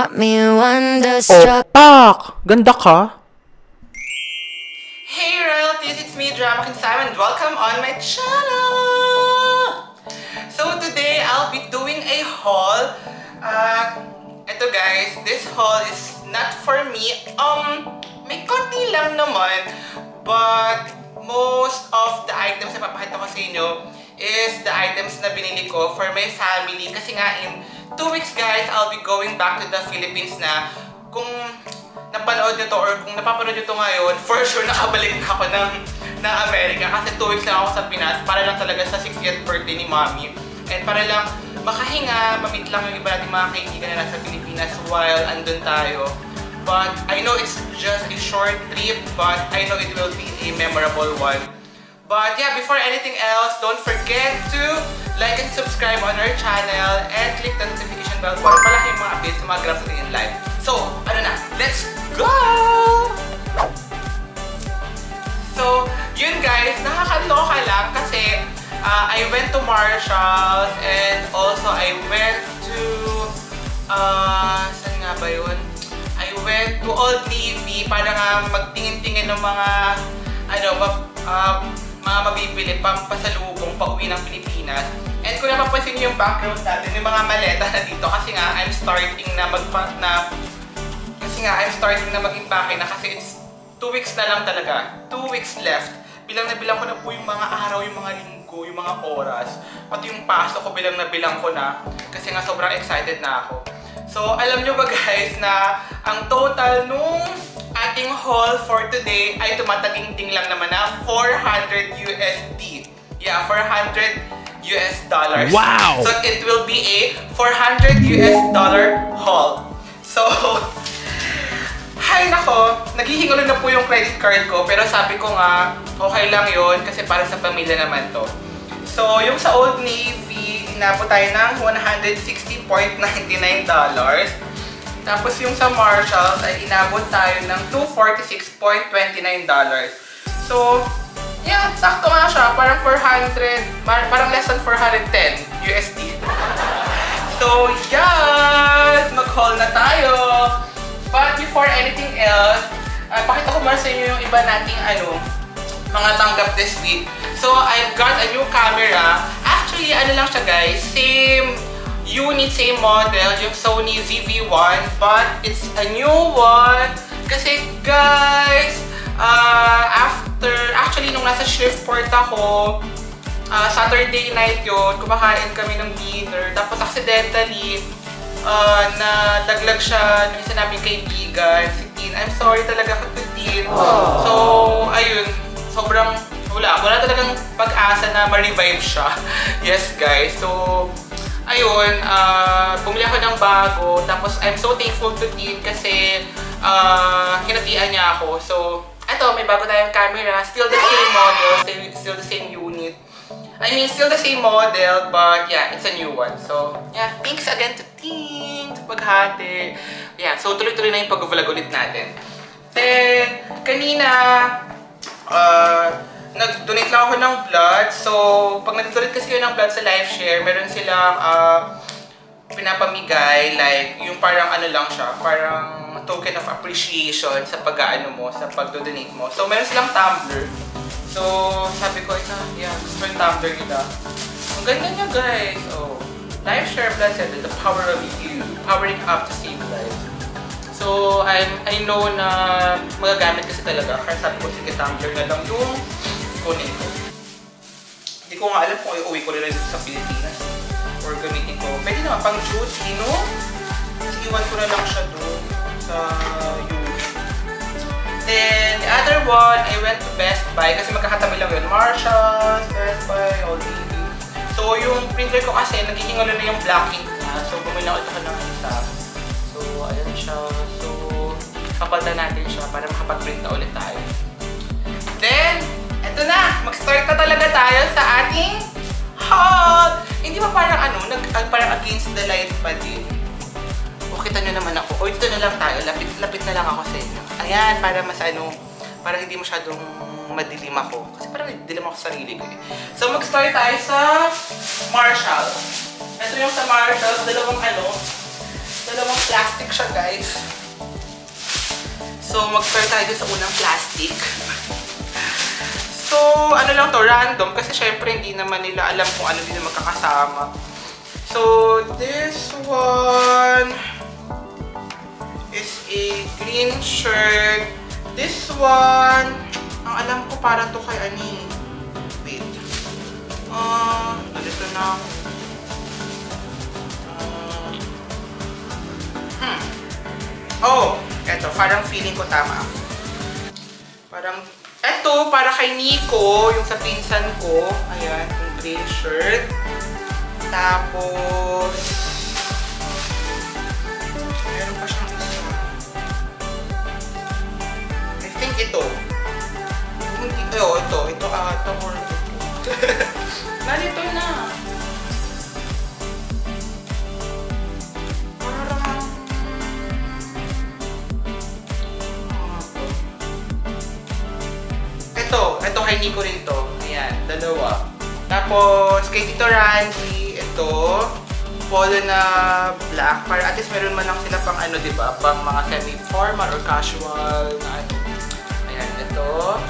got me wonderstruck. Pak! Ganda ka. Hey royalties, it's me, Drama King Simon, and welcome on my channel! So today, I'll be doing a haul. Ito guys, this haul is not for me. May konti lang naman, but most of the items na papakita ko sa inyo is the items na binili ko for my family. Kasi nga in 2 weeks guys, I'll be going back to the Philippines na. Kung napanood nyo to or kung napapanood nyo to ngayon, for sure nakabalik na ako ng Amerika. Kasi 2 weeks lang ako sa Pinas para lang talaga sa 60th birthday ni Mommy. And para lang makahinga, mamit lang yung iba natin mga kaibigan na nasa Pilipinas while andun tayo. But I know it's just a short trip, but I know it will be a memorable one. But yeah, before anything else, don't forget to like and subscribe on our channel and click the notification bell para palaki yung mga updates sa mga grabs natin in live. So, ano na, let's go! So, yun guys, nakakaloka lang kasi I went to Marshalls and also I went to, saan nga ba yun? I went to Old Navy para nga magtingin-tingin ng mga, mga mabibili pampasalubong pauwi ng Pilipinas. And kung napapansin niyo yung background natin, yung mga maleta na dito kasi nga I'm starting na mag-impake na kasi it's 2 weeks na lang talaga. 2 weeks left. Bilang na bilang ko na po yung mga araw, yung mga linggo, yung mga oras. Pati yung pasok ko bilang na bilang ko na kasi nga sobrang excited na ako. So alam nyo ba guys na ang total nung ating haul for today ay tumataginting lang naman na 400 USD. Yeah, 400 US dollars. Wow! So it will be a 400 US dollar haul. So, hay nako, naghihingalo na po yung credit card ko pero sabi ko nga, okay lang yon kasi para sa pamilya naman to. So, yung sa Old Navy, inabot tayo ng $160.99. Tapos yung sa Marshalls ay inabot tayo ng $246.29. So, yeah, sakto nga siya. Parang 400, parang less than 410 USD. So, yes! Mag-haul na tayo! But before anything else, pakita ko muna sa inyo yung iba nating mga tanggap this week. So, I've got a new camera. Actually, ano lang siya guys, same unit, same model, yung Sony ZV-1, but it's a new one. Kasi guys, actually nung nasa Shreveport ako, Saturday night yun, kumakain kami ng dinner, tapos accidentally, nalaglag siya ng isa naming kaibigan, si Tin. I'm sorry talaga to Tin. So, ayun, sobrang wala talagang pag-asa na ma-revive siya. Yes guys, so ayun, bumili ako ng bago, tapos I'm so thankful to Tin kasi hinatian niya ako. So, eto, may bago tayong camera, still the same model, still the same unit. I mean, still the same model, but yeah, it's a new one. So, yeah, thanks again to Tin sa paghati. Yeah, so tuloy-tuloy na yung pag-vlog ulit natin. Then, kanina, nag-donate lang ako ng blood. So, pag nag-donate kasi kayo ng blood sa live share, meron silang pinapamigay, like, yung parang lang siya, parang token of appreciation sa pag-aano mo, sa pag-donate mo. So, meron silang tumbler. So, sabi ko, yeah, gusto yung tumbler nila. Ang ganda niya, guys. Oh, live share blood cell, the power of you, powering up to save lives. So, I know na magagamit kasi talaga. Kaya sabi ko, sige, tumbler na lang yung kunin ko. Hindi ko nga alam kung iuwi ko rin sa Pilipinas or gamitin ko. Pwede naman pang juice, Kasi iwan ko na lang siya doon sa unit. Then, the other one, I went to Best Buy kasi magkakatabi lang yun. Marshalls, Best Buy, Old Navy. So, yung printer ko kasi, naghihingalo na yung black ink na. So, bumili ako ng isa. So, ayan siya. So, papalitan natin siya para makapag-print na ulit tayo. Then, eto na! Mag-start na talaga tayo sa ating haul! Hindi ba parang parang against the light pa din? O, kita nyo naman ako. O, dito na lang tayo. Lapit na lang ako sa inyo. Ayan, para mas para hindi masyadong madilim ako. Kasi parang dilim ako sa sarili ko eh. So, mag-start tayo sa Marshalls. Ito yung sa Marshalls, dalawang Dalawang plastic siya, guys. So, mag-start tayo sa unang plastic. So, ano lang to, random. Kasi syempre, hindi naman nila alam kung ano din magkakasama. So, this one is a green shirt. This one, ang alam ko para to kay Ani. Wait. Nalito na. Oh, eto, parang feeling ko tama. Parang, eto, para kay Nico, yung sa pinsan ko. Ayan, yung gray shirt. Tapos, meron pa siyang isa. I think ito. Hindi, ito ata or ito. Nalito na. Ito kay Nico rin to. Ayan, dalawa. Tapos, kay Tito Randy, ito, polo na black. Para at least meron man lang sila pang ano, diba? Pang mga semi-formal or casual na ano. Ayan, ito.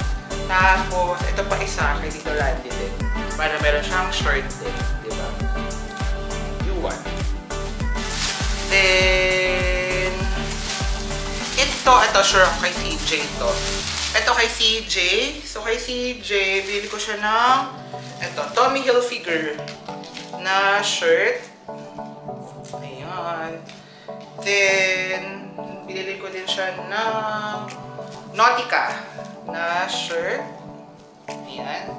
Tapos, ito pa isa kay Tito Randy din. Para meron siyang shirt din, diba? Yuan. Then, ito sure kay CJ to. Ito kay CJ. So, kay CJ, bili ko siya ng Tommy Hilfiger na shirt. Ayan. Then, binili ko din siya ng Nautica na shirt. Ayan.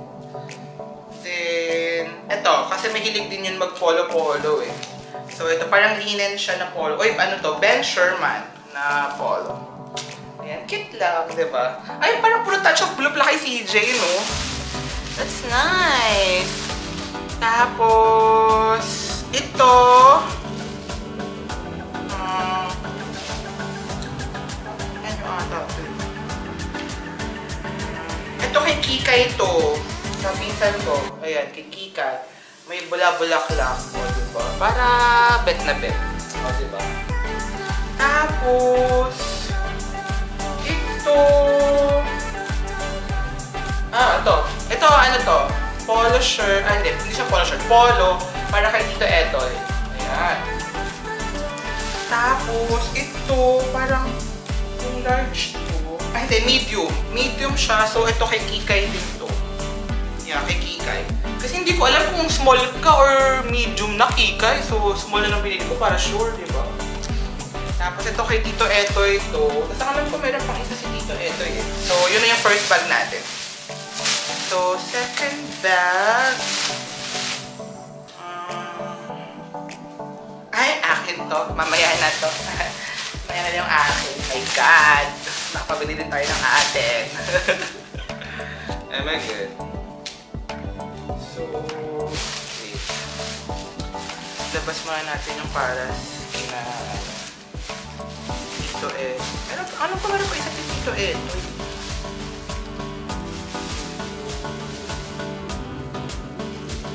Then, ito, kasi mahilig din yun mag-polo-polo eh. So, ito parang linen siya na polo. Uy, ano to? Ben Sherman na polo. Ayan, cute lang, diba? Ay, parang puro touch of blue pala kay CJ, no? That's nice! Tapos, ito, ano ata? Ito kay Kika ito. Sa pinsan ko. Ayan, kay Kika. May bula-bulaklak. O, diba? Para bet na bet. O, diba? Tapos, ito, ito, ano to? Polo shirt, hindi siya polo shirt, polo, para kay Tito Etoy. Ayan. Tapos, ito, parang, yung large to, hindi, medium. Medium siya, so ito kay Kikay din to. Yeah, kay Kikay. Kasi hindi ko alam kung small ka or medium na Kikay, so small na lang binili ko para sure, di ba? Tapos ito kay Tito Etoy ito. Tapos alam ko meron pang isa si Tito Etoy eh. So, yun na yung first bag natin. So, second bag. Ay, akin to. Mamaya na to. Mamaya na yung akin. My God. Nakapabili din tayo ng atin. Oh my God. So, wait. Labas muna natin yung para kina Tito Ed. Ano pa meron ko isa kay Tito Ed?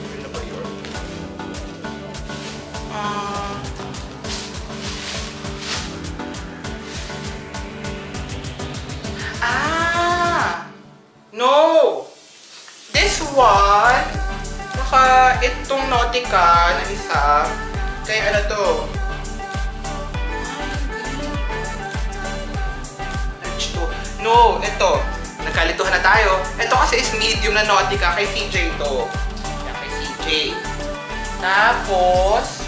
Ano ba yun? No! This one, saka itong Nautica na isa, kaya ano to? No, ito. Nagkalituhan na tayo. Ito kasi is medium na Nautica kay CJ to. Yan, kay CJ. Tapos,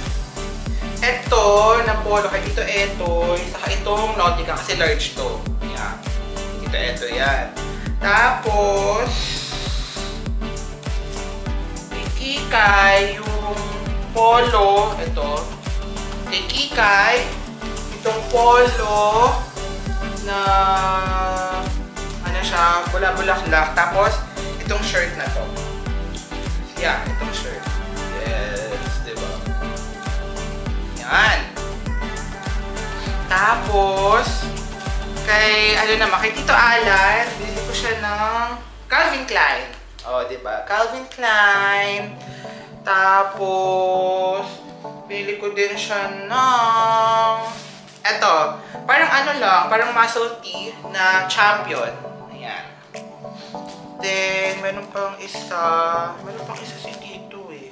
ito na polo kay Tito Etoy. Saka itong Nautica kasi large to. Yan. Tito Etoy yan. Tapos, kay Kikay, yung polo. Ito. Kay Kikay, itong polo na ano siya, bula-bulaklak. Tapos, itong shirt na to. Yeah, itong shirt. Yes, diba? Yan. Tapos, kay, ano naman, kay Tito Alan, bili ko siya ng Calvin Klein. O, diba? Calvin Klein. Tapos, Pili ko din siya ng... Eto, parang ano lang, parang muscle tee na champion. Ayan. Then, meron pang isa si Tito eh.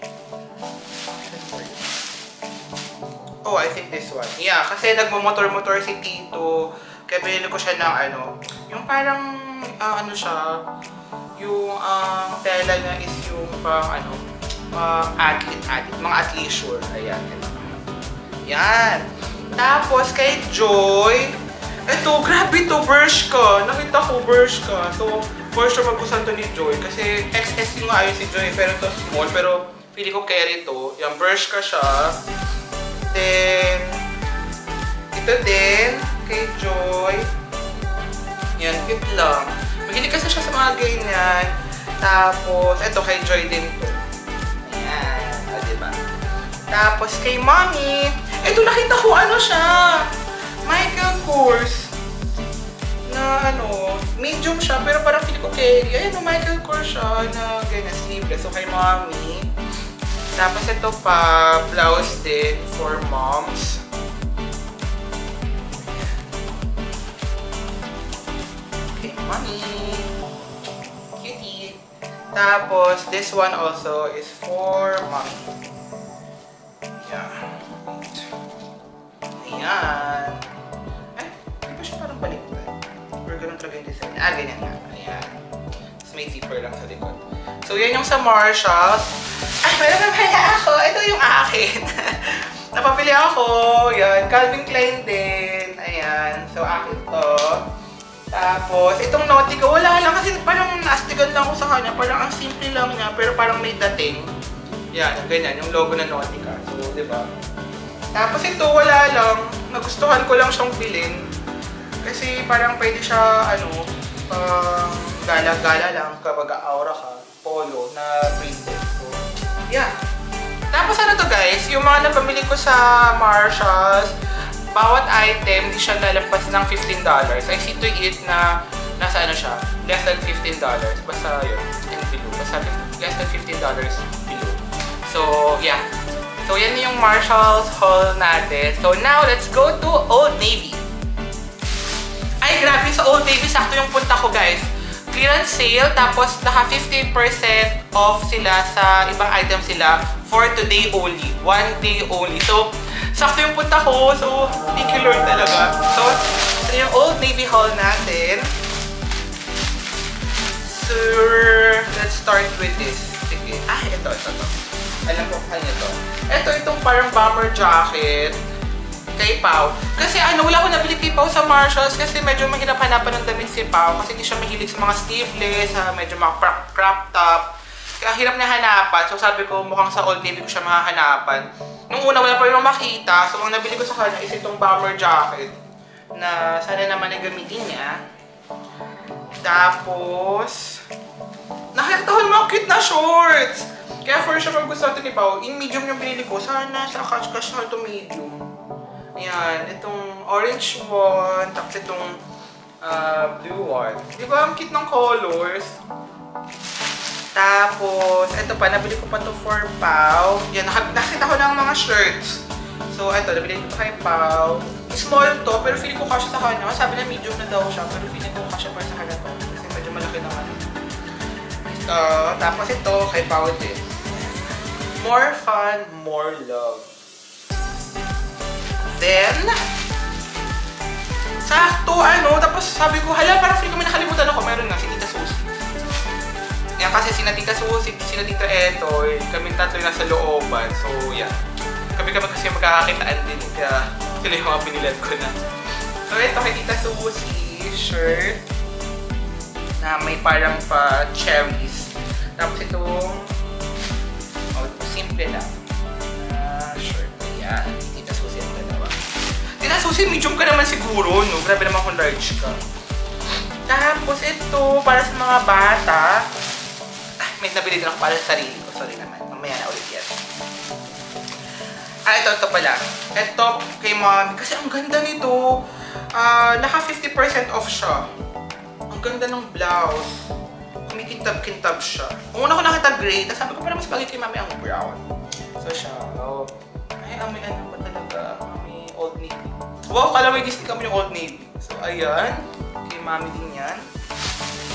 Oh, I think this one. Yeah, kasi nagmumotor-motor si Tito. Kaya pinili ko siya ng ano, yung parang, ano siya, yung tela niya is yung pang ano, athlete, mga athleisure. Ayan. Yan. Tapos kay Joy, eto, grabe to, Bershka. Nakita ko, Bershka. So, for sure magustuhan to ni Joy. Kasi XS yung ayos si Joy, pero to small. Pero, pili ko carry to. Yan, Bershka siya. Then, ito din, kay Joy. Yan, cute lang. Mahilig kasi siya sa mga ganyan. Tapos, eto, kay Joy din to. Tapos kay Mommy, eto nakita ko ano siya, Michael Kors. Na ano, medium siya pero parang feel ko carry. Ayan, Michael Kors siya na ganyan, sleeveless. So kay Mommy. Tapos ito pa, blouse din for moms. Okay, Mommy. Cutie. Tapos this one also is for Mommy. Ayan. Ay, di ba siya parang baliktad? Or ganun talaga yung design. Ganyan nga. Ayan. Tapos may zipper lang sa likod. So, yan yung sa Marshalls. Ay, meron pala ako. Ito yung akin. Napapili ako. Yan. Calvin Klein din. Ayan. So, akin to. Tapos, itong Nautica, wala lang. Kasi parang naastigan lang ko sa kanya. Parang ang simple lang niya. Pero parang may dating. Yan. Ganyan. Yung logo ng Nautica. So, di ba? Tapos ito, wala lang. Nagustuhan ko lang siyang bilhin. Kasi parang pwede siya, ano, gala-gala lang kapag aura ka. Polo na printed. So, yeah. Tapos ano to guys, yung mga napamili ko sa Marshalls, bawat item, di siya lalampas ng $15. I see to it na nasa ano siya, less than $15. Basta yun, and below. Basta less than $15 below. So, yeah. So, yan yung Marshalls haul natin. So, now, let's go to Old Navy. Ay, grabe, sa Old Navy, sakto yung punta ko, guys. Clearance sale, tapos naka 15% off sila sa ibang items sila for today only. One day only. So, sakto yung punta ko. So, thank you Lord talaga. So, ito yung Old Navy haul natin. So, let's start with this. Sige. Ito. Alam ko kanya to. Itong parang bomber jacket kay Pao. Kasi ano, wala akong nabili kay Pao sa Marshalls kasi medyo mahirap hanapan ng damit si Pao kasi hindi siya mahilig sa mga sleeveless, medyo mga crop top. Kaya hirap na hanapan. So sabi ko, mukhang sa Old Navy ko siya mahahanapan. Nung una, wala pa rin makita. So ang nabili ko sa kanya is itong bomber jacket na sana naman ay gamitin niya. Tapos, nakita ko yung mga cute na shorts. Kaya for sure kung gusto natin ni Pao, in medium yung binili ko. Sana sa cash na ito medium. Ayan, itong orange one, tapos itong blue one. Di ba ang cute ng colors? Tapos, ito pa, nabili ko pa to for Pao. Yan, nakita ko ng mga shirts. So, ito, nabili ko kay Pao. Small to, pero feeling ko kasya sa kanya. Sabi na medium na daw siya, pero feeling ko kasya pa sa kanya to. Kasi medyo malaki naman. Ito, tapos ito, kay Pao din. More fun, more love. Then, sakto, tapos sabi ko, hala, parang feeling ko may nakalimutan ako. Meron nga, si Tita Susie. Yan kasi si Tita Susie, si Tita Etoy, kami tatlo yung nasa looban. So, yan. Kami kasi magkakakitaan din. Kaya sila yung mga pinilan ko na. So, ito kay Tita Susie, shirt na may parang pa cherries. Tapos itong simple lang. Shirt. Ayan. Tita Susie ang dalawa. Tita Susie, medium ka naman siguro, no? Grabe naman kung large ka. Tapos ito, para sa mga bata. May nabili din ako para sa sarili ko. Sorry naman. Mamaya na ulit yan. Ito pala. Ito kay Mommy. Kasi ang ganda nito. Naka 50% off siya. Ang ganda ng blouse. Kumikintab-kintab siya. Kung una ko nakita gray, tapos sabi ko parang mas bagay kay Mami ang brown. So siya, may ano pa talaga, may Old Navy. Wow, kala may Disney kami yung Old Navy. So, ayan. Kay mami din yan.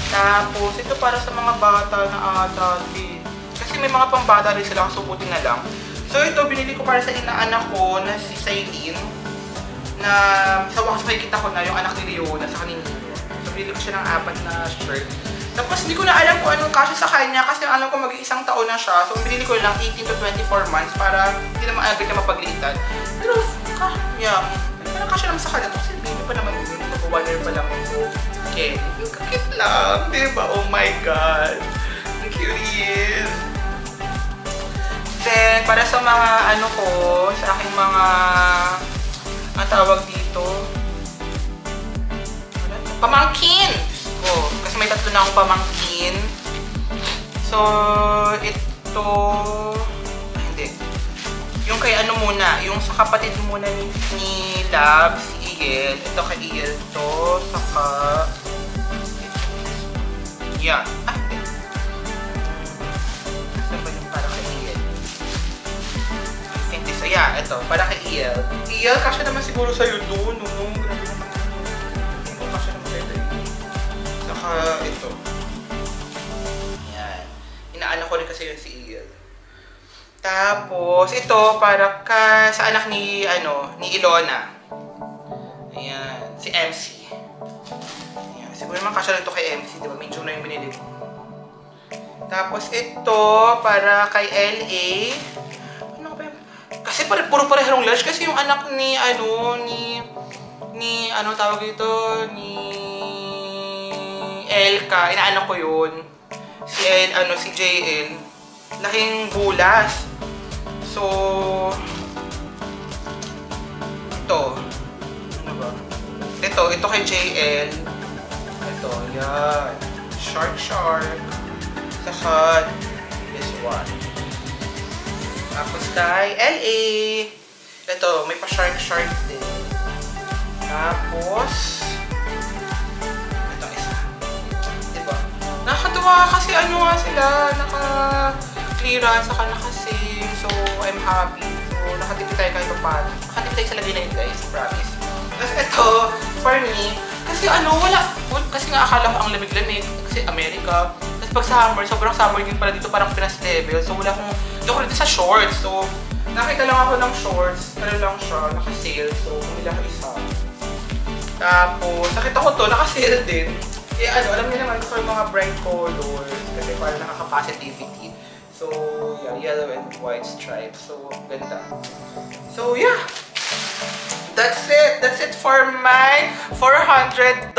Tapos, ito para sa mga bata na ata din. Kasi may mga pambata rin sila, so buti na lang. So, ito, binili ko para sa inaanak ko na si Sailin. Na sa wakas makikita ko na yung anak ni Leona sa kanina. So, binili ko siya ng 4 na shirt. Tapos, hindi ko na alam kung anong kasya sa kanya kasi alam ko mag-iisang taon na siya. So, binili ko lang 18 to 24 months para hindi naman agad na mapaglitan. Pero, yeah. Parang kasya naman sa kanya. Kasi, baby pa naman yun. Mag-1 year pa lang ako. Okay. Yung kakit lang. Diba? Oh my God. Ang cute. Then, para sa mga ano ko, sa aking mga ang tawag dito, pamangkin! Oh, kasi may 3 na akong pamangkin. So, ito, hindi. Yung kay ano muna, yung sa kapatid muna ni Lab, si Iel. Ito kay Iel to, saka, yeah. Hindi. Saan ba yung para kay Iel? I think this, yeah, ito, para kay Iel. Iel, kasya naman siguro sa'yo doon, no? Grabe naman yun. Hindi mo kasya naman sa'yo doon. Saka, ito. Yan. Inaano ko rin kasi yun si Iel. Tapos, ito, para sa anak ni, ni Ilona. Ayan, si MC. Ayan, siguro naman kasya rin ito kay MC, diba? Medyo na yung binili ko. Tapos, ito, para kay LA. Ano ba yun? Kasi puro parehong large kasi yung anak ni tawag dito, ni Elka, inaanak ko yun. Si JL, laking bulas. So, ito. Ano ba? Ito kay JL. Ito, yan. Shark. Saka, this one. Tapos kay LA. Ito, may pa-shark din. Tapos, ito isa. Diba? Nakakatuwa kasi nga sila, naka-clearance, saka naka-sale. So, I'm happy. So, nakatipid tayo kahit pa. Nakatipid tayo sa lagay na yun, guys. Promise. Tapos ito, for me, kasi wala. Kasi nga akala ko ang lamig-lamig. Kasi America. Tapos pag summer, sobrang summer din pala dito, parang Pinas level. So, wala akong, hindi ako dito sa shorts. So, nakita lang ako ng shorts. Ano lang siya, naka-sale. So, bumili ako isa. Tapos, nakita ko to, naka-sale din. Eh, alam niyo naman, gusto yung mga bright colors. Kasi parang nakaka-positivity. So, yeah, yellow and white stripes. So, ganda. So, yeah. That's it for my $400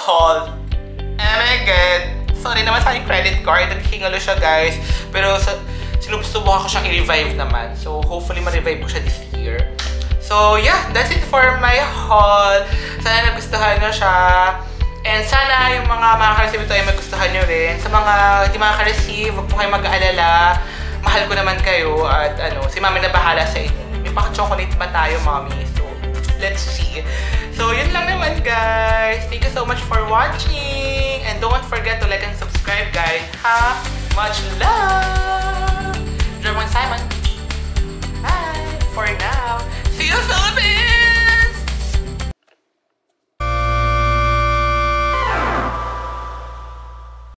haul. Oh my God. Sorry naman sa aking credit card. Naghihingalo siya, guys. Pero, sinubukan ko siyang i-revive naman. So, hopefully, ma-revive ko siya this year. So, yeah, that's it for my haul. Sana nagustuhan nyo siya. And sana yung mga makaka-receive ito ay magustuhan nyo rin. Sa mga hindi makaka-receive, huwag po kayo mag-aalala. Mahal ko naman kayo. At si Mami na bahala sa inyo. May paka-chocolate ba tayo, Mami? So, let's see. So, yun lang naman, guys. Thank you so much for watching. And don't forget to like and subscribe, guys. Ha? Much love!